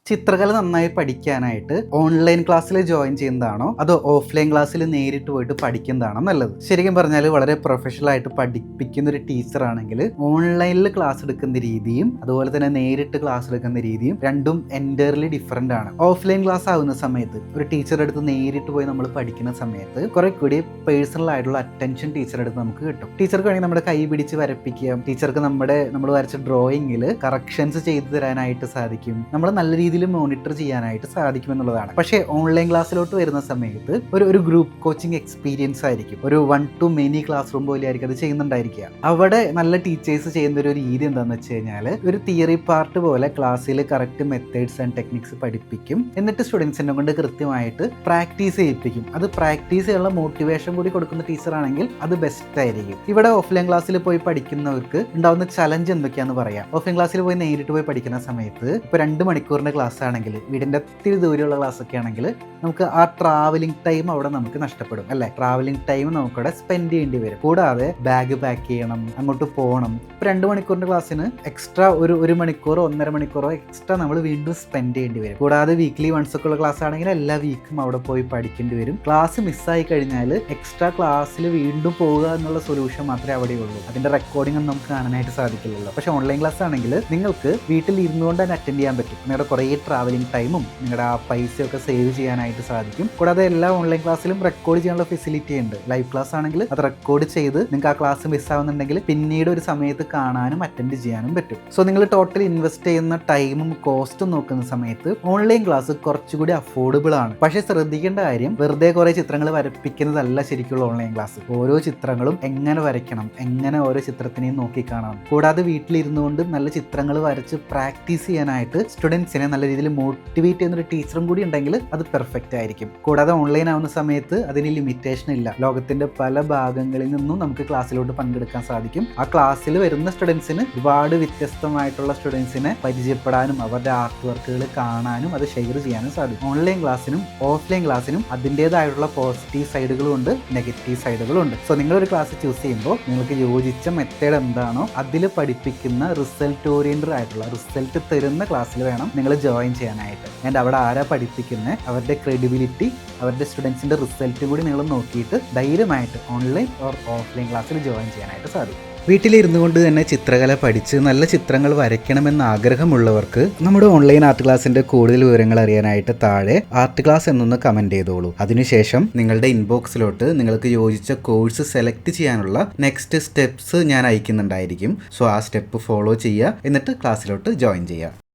ചിത്രകല നന്നായി പഠിക്കാനായിട്ട് ഓൺലൈൻ ക്ലാസ്സിൽ ജോയിൻ ചെയ്യുന്നതാണോ അതോ ഓഫ്ലൈൻ ക്ലാസ്സിൽ നേരിട്ട് പോയിട്ട് പഠിക്കുന്നതാണോ നല്ലത്? ശരിക്കും പറഞ്ഞാൽ വളരെ പ്രൊഫഷണൽ ആയിട്ട് പഠിപ്പിക്കുന്ന ഒരു ടീച്ചർ ആണെങ്കിൽ ഓൺലൈനിൽ ക്ലാസ് എടുക്കുന്ന രീതിയും അതുപോലെ തന്നെ നേരിട്ട് ക്ലാസ് എടുക്കുന്ന രീതിയും രണ്ടും എൻറ്റയർലി ഡിഫറെൻ്റ് ആണ്. ഓഫ്ലൈൻ ക്ലാസ് ആവുന്ന സമയത്ത് ഒരു ടീച്ചറുടെ അടുത്ത് നേരിട്ട് പോയി നമ്മൾ പഠിക്കുന്ന സമയത്ത് കുറെ കൂടി പേഴ്സണൽ ആയിട്ടുള്ള അറ്റൻഷൻ ടീച്ചറുടെ അടുത്ത് നമുക്ക് കിട്ടും. ടീച്ചർക്ക് വേണമെങ്കിൽ നമ്മുടെ കൈ പിടിച്ച് വരപ്പിക്കുക, ടീച്ചർക്ക് നമ്മൾ വരച്ച ഡ്രോയിങ്ങിൽ കറക്ഷൻസ് ചെയ്തു തരാനായിട്ട് സാധിക്കും, നമ്മൾ നല്ല രീതിയിൽ മോണിറ്റർ ചെയ്യാനായിട്ട് സാധിക്കും എന്നുള്ളതാണ്. പക്ഷേ ഓൺലൈൻ ക്ലാസ്സിലോട്ട് വരുന്ന സമയത്ത് ഒരു ഗ്രൂപ്പ് കോച്ചിങ് എക്സ്പീരിയൻസ് ആയിരിക്കും. ഒരു 1 to many ക്ലാസ് റൂം പോലെ ആയിരിക്കും അത് ചെയ്യുന്നുണ്ടായിരിക്കുക. അവിടെ നല്ല ടീച്ചേഴ്സ് ചെയ്യുന്ന ഒരു രീതി എന്താണെന്ന് വെച്ച് കഴിഞ്ഞാൽ ഒരു തിയറി പാർട്ട് പോലെ ക്ലാസ്സിൽ കറക്റ്റ് മെത്തേഡ്സ് ആൻഡ് ടെക്നിക്സ് പഠിപ്പിക്കും. എന്നിട്ട് സ്റ്റുഡൻസിനെ കൊണ്ട് കൃത്യമായിട്ട് പ്രാക്ടീസ് ചെയ്യിപ്പിക്കും. അത് പ്രാക്ടീസ് ചെയ്യാനുള്ള മോട്ടിവേഷൻ കൂടി കൊടുക്കുന്ന ടീച്ചർ ആണെങ്കിൽ അത് ബെസ്റ്റ് ആയിരിക്കും. ഇവിടെ ഓഫ്ലൈൻ ക്ലാസ്സിൽ പോയി പഠിക്കുന്നവർക്ക് ഉണ്ടാവുന്ന ചലഞ്ച് എന്തൊക്കെയാണെന്ന് പറയാം. ഓഫ്ലൈൻ ക്ലാസ്സിൽ പോയി നേരിട്ട് പോയി പഠിക്കുന്ന സമയത്ത് ഇപ്പോൾ 2 മണിക്കൂറിന്റെ ക്ലാസ് ആണെങ്കിൽ, വീടിന്റെ ഒത്തിരി ദൂരെയുള്ള ക്ലാസ് ഒക്കെ ആണെങ്കിൽ നമുക്ക് ആ ട്രാവലിംഗ് ടൈം അവിടെ നമുക്ക് നഷ്ടപ്പെടും അല്ലെ. ട്രാവലിംഗ് ടൈം നമുക്കവിടെ സ്പെൻഡ് ചെയ്യേണ്ടി വരും. കൂടാതെ ബാഗ് പാക്ക് ചെയ്യണം, അങ്ങോട്ട് പോകണം. ഇപ്പോൾ 2 മണിക്കൂറിന്റെ ക്ലാസ്സിന് എക്സ്ട്രാ ഒരു മണിക്കൂറോ 1.5 മണിക്കൂറോ എക്സ്ട്രാ നമ്മൾ വീണ്ടും സ്പെൻഡ് ചെയ്യേണ്ടി വരും. കൂടാതെ വീക്ക്ലി വൺസ് ഒക്കെ ഉള്ള ക്ലാസ് ആണെങ്കിൽ എല്ലാ വീക്കും അവിടെ പോയി പഠിക്കേണ്ടി വരും. ക്ലാസ് മിസ്സായി കഴിഞ്ഞാൽ എക്സ്ട്രാ ക്ലാസ്സിൽ വീണ്ടും പോവുക എന്നുള്ള സൊല്യൂഷൻ മാത്രമേ അവിടെ ഉള്ളൂ. അതിന്റെ റെക്കോർഡിംഗ് ഒന്നും നമുക്ക് കാണാനായിട്ട് സാധിക്കില്ലല്ലോ. പക്ഷെ ഓൺലൈൻ ക്ലാസ് ആണെങ്കിൽ നിങ്ങൾക്ക് വീട്ടിൽ ഇരുന്നുകൊണ്ട് തന്നെ അറ്റൻഡ് ചെയ്യാൻ പറ്റും. നിങ്ങളുടെ കുറേ ട്രാവലിംഗ് ടൈമും നിങ്ങളുടെ ആ പൈസയൊക്കെ സേവ് ചെയ്യാനായിട്ട് സാധിക്കും. കൂടാതെ എല്ലാ ഓൺലൈൻ ക്ലാസ്സിലും റെക്കോർഡ് ചെയ്യാനുള്ള ഫെസിലിറ്റി ഉണ്ട്. ലൈവ് ക്ലാസ് ആണെങ്കിൽ അത് റെക്കോർഡ് ചെയ്ത് നിങ്ങൾക്ക് ആ ക്ലാസ് മിസ്സാവുന്നുണ്ടെങ്കിൽ പിന്നീട് ഒരു സമയത്ത് കാണാനും അറ്റൻഡ് ചെയ്യാനും പറ്റും. സോ നിങ്ങൾ ടോട്ടൽ ഇൻവെസ്റ്റ് ചെയ്യുന്ന ടൈമും കോസ്റ്റും നോക്കുന്ന സമയത്ത് ഓൺലൈൻ ക്ലാസ് കുറച്ചുകൂടി അഫോർഡബിൾ ആണ്. പക്ഷേ ശ്രദ്ധിക്കേണ്ട കാര്യം, വെറുതെ കുറേ ചിത്രങ്ങൾ വരപ്പിക്കുന്നതല്ല ശരിക്കുള്ള ഓൺലൈൻ ക്ലാസ്. ഓരോ ചിത്രങ്ങളും എങ്ങനെ വരയ്ക്കണം, എങ്ങനെ ഓരോ ചിത്രത്തിനെയും നോക്കി കാണണം. കൂടാതെ വീട്ടിലിരുന്നുകൊണ്ട് നല്ല ചിത്രങ്ങൾ വരച്ച് പ്രാക്ടീസ് ചെയ്യാനായിട്ട് സ്റ്റുഡൻസിനെ നല്ല രീതിയിൽ മോട്ടിവേറ്റ് ചെയ്യുന്ന ഒരു ടീച്ചറും കൂടി ഉണ്ടെങ്കിൽ അത് പെർഫെക്റ്റ് ആയിരിക്കും. കൂടാതെ ഓൺലൈൻ ആവുന്ന സമയത്ത് അതിന് ലിമിറ്റേഷൻ ഇല്ല. ലോകത്തിന്റെ പല ഭാഗങ്ങളിൽ നിന്നും നമുക്ക് ക്ലാസ്സിലോട്ട് പങ്കെടുക്കാൻ സാധിക്കും. ആ ക്ലാസ്സിൽ വരുന്ന സ്റ്റുഡൻസിന് ഒരുപാട് വ്യത്യസ്തമായിട്ടുള്ള സ്റ്റുഡൻസിനെ പരിചയപ്പെടാനും അവരുടെ ആർട്ട് വർക്കുകൾ കാണാനും അത് ഷെയർ ചെയ്യാനും സാധിക്കും. ഓൺലൈൻ ക്ലാസ്സിനും ഓഫ്ലൈൻ ക്ലാസ്സിനും അതിൻ്റെതായിട്ടുള്ള പോസിറ്റീവ് സൈഡുകളും ഉണ്ട്, നെഗറ്റീവ് സൈഡുകളും ഉണ്ട്. സോ നിങ്ങളൊരു ക്ലാസ് ചൂസ് ചെയ്യുമ്പോൾ നിങ്ങൾക്ക് യോജിച്ച മെത്തേഡ് എന്താണോ അതിൽ പഠിപ്പിക്കുന്ന റിസൾട്ട് ഓറിയന്റഡ് ആയിട്ടുള്ള റിസൾട്ട് തരുന്ന ക്ലാസ്സിൽ വേണം നിങ്ങൾ ജോയിൻ ചെയ്യാനായിട്ട്. ആൻഡ് അവിടെ ആരാ പഠിപ്പിക്കുന്നത്, അവരുടെ ക്രെഡിബിലിറ്റി, അവരുടെ സ്റ്റുഡൻസിൻ്റെ റിസൾട്ടും കൂടി നിങ്ങൾ നോക്കിയിട്ട് ധൈര്യമായിട്ട് ഓൺലൈൻ ഓർ ഓഫ്ലൈൻ ക്ലാസ്സിൽ ജോയിൻ ചെയ്യാനായിട്ട് സാധിക്കും. വീട്ടിലിരുന്നു കൊണ്ട് തന്നെ ചിത്രകല പഠിച്ച് നല്ല ചിത്രങ്ങൾ വരയ്ക്കണമെന്ന ആഗ്രഹമുള്ളവർക്ക് നമ്മുടെ ഓൺലൈൻ ആർട്ട് ക്ലാസ്സിന്റെ കൂടുതൽ വിവരങ്ങൾ അറിയാനായിട്ട് താഴെ ആർട്ട് ക്ലാസ് എന്നൊന്ന് കമന്റ് ചെയ്തോളൂ. അതിനുശേഷം നിങ്ങളുടെ ഇൻബോക്സിലോട്ട് നിങ്ങൾക്ക് യോജിച്ച കോഴ്സ് സെലക്ട് ചെയ്യാനുള്ള നെക്സ്റ്റ് സ്റ്റെപ്സ് ഞാൻ അയക്കുന്നുണ്ടായിരിക്കും. സോ ആ സ്റ്റെപ്പ് ഫോളോ ചെയ്യുക, എന്നിട്ട് ക്ലാസ്സിലോട്ട് ജോയിൻ ചെയ്യുക.